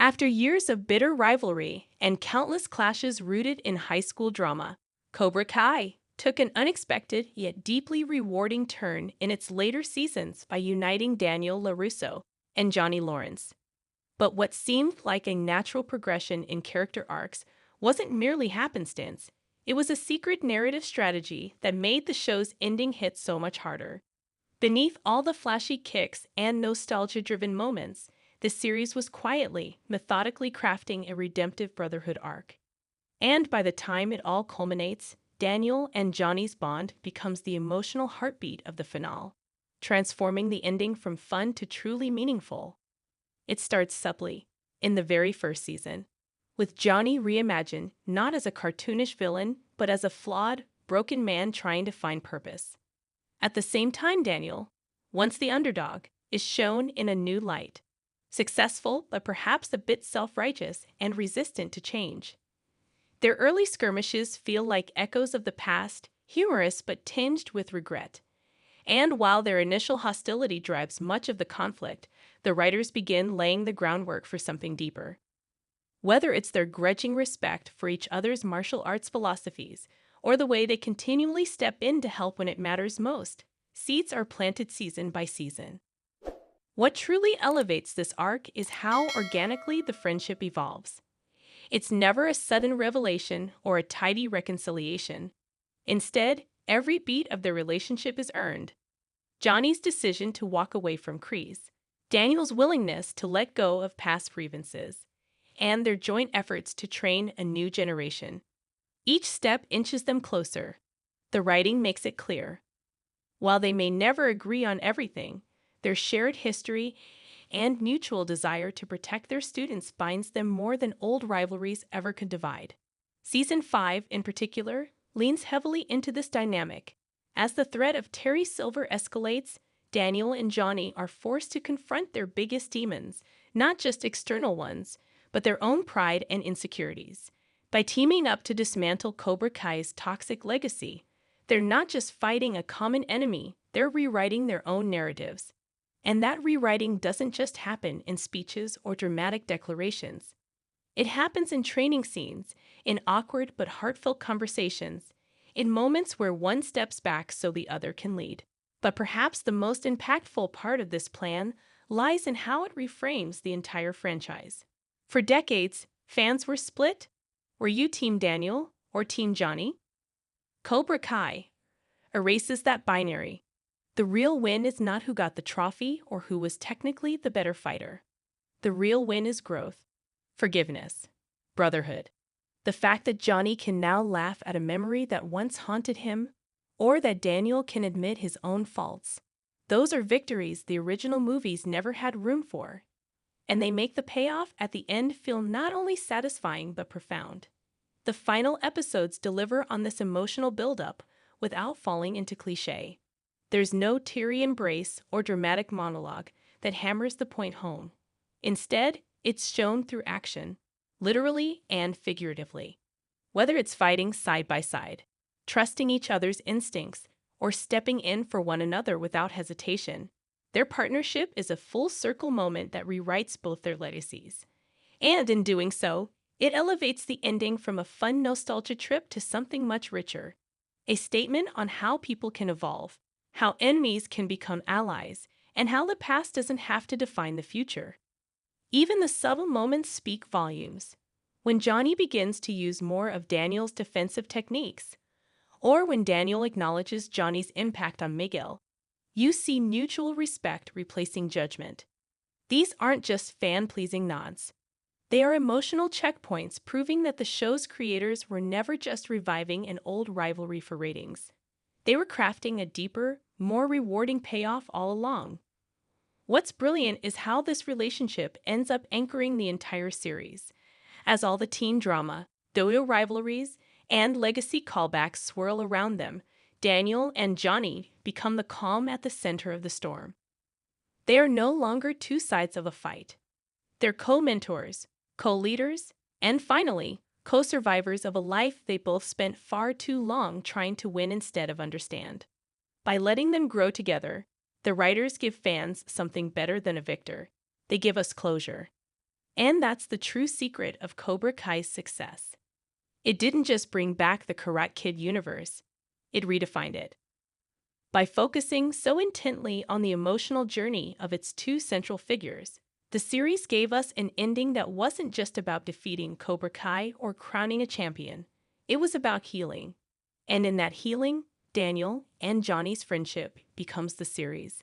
After years of bitter rivalry and countless clashes rooted in high school drama, Cobra Kai took an unexpected yet deeply rewarding turn in its later seasons by uniting Daniel LaRusso and Johnny Lawrence. But what seemed like a natural progression in character arcs wasn't merely happenstance. It was a secret narrative strategy that made the show's ending hit so much harder. Beneath all the flashy kicks and nostalgia-driven moments, the series was quietly, methodically crafting a redemptive brotherhood arc. And by the time it all culminates, Daniel and Johnny's bond becomes the emotional heartbeat of the finale, transforming the ending from fun to truly meaningful. It starts subtly, in the very first season, with Johnny reimagined not as a cartoonish villain, but as a flawed, broken man trying to find purpose. At the same time, Daniel, once the underdog, is shown in a new light. Successful, but perhaps a bit self-righteous and resistant to change. Their early skirmishes feel like echoes of the past, humorous but tinged with regret. And while their initial hostility drives much of the conflict, the writers begin laying the groundwork for something deeper. Whether it's their grudging respect for each other's martial arts philosophies, or the way they continually step in to help when it matters most, seeds are planted season by season. What truly elevates this arc is how organically the friendship evolves. It's never a sudden revelation or a tidy reconciliation. Instead, every beat of their relationship is earned. Johnny's decision to walk away from Kreese, Daniel's willingness to let go of past grievances, and their joint efforts to train a new generation. Each step inches them closer. The writing makes it clear. While they may never agree on everything, their shared history and mutual desire to protect their students binds them more than old rivalries ever could divide. Season 5, in particular, leans heavily into this dynamic. As the threat of Terry Silver escalates, Daniel and Johnny are forced to confront their biggest demons, not just external ones, but their own pride and insecurities. By teaming up to dismantle Cobra Kai's toxic legacy, they're not just fighting a common enemy, they're rewriting their own narratives. And that rewriting doesn't just happen in speeches or dramatic declarations. It happens in training scenes, in awkward but heartfelt conversations, in moments where one steps back so the other can lead. But perhaps the most impactful part of this plan lies in how it reframes the entire franchise. For decades, fans were split. Were you Team Daniel or Team Johnny? Cobra Kai erases that binary. The real win is not who got the trophy or who was technically the better fighter. The real win is growth, forgiveness, brotherhood. The fact that Johnny can now laugh at a memory that once haunted him, or that Daniel can admit his own faults. Those are victories the original movies never had room for. And they make the payoff at the end feel not only satisfying but profound. The final episodes deliver on this emotional buildup without falling into cliché. There's no teary embrace or dramatic monologue that hammers the point home. Instead, it's shown through action, literally and figuratively. Whether it's fighting side by side, trusting each other's instincts, or stepping in for one another without hesitation, their partnership is a full-circle moment that rewrites both their legacies. And in doing so, it elevates the ending from a fun nostalgia trip to something much richer. A statement on how people can evolve, how enemies can become allies, and how the past doesn't have to define the future. Even the subtle moments speak volumes. When Johnny begins to use more of Daniel's defensive techniques, or when Daniel acknowledges Johnny's impact on Miguel, you see mutual respect replacing judgment. These aren't just fan-pleasing nods. They are emotional checkpoints proving that the show's creators were never just reviving an old rivalry for ratings. They were crafting a deeper, more rewarding payoff all along. What's brilliant is how this relationship ends up anchoring the entire series, as all the teen drama, dodo rivalries, and legacy callbacks swirl around them. Daniel and Johnny become the calm at the center of the storm. They are no longer two sides of a fight. They're co-mentors, co-leaders, and finally, co-survivors of a life they both spent far too long trying to win instead of understand. By letting them grow together, the writers give fans something better than a victor. They give us closure. And that's the true secret of Cobra Kai's success. It didn't just bring back the Karate Kid universe, it redefined it. By focusing so intently on the emotional journey of its two central figures, the series gave us an ending that wasn't just about defeating Cobra Kai or crowning a champion. It was about healing. And in that healing, Daniel and Johnny's friendship becomes the series.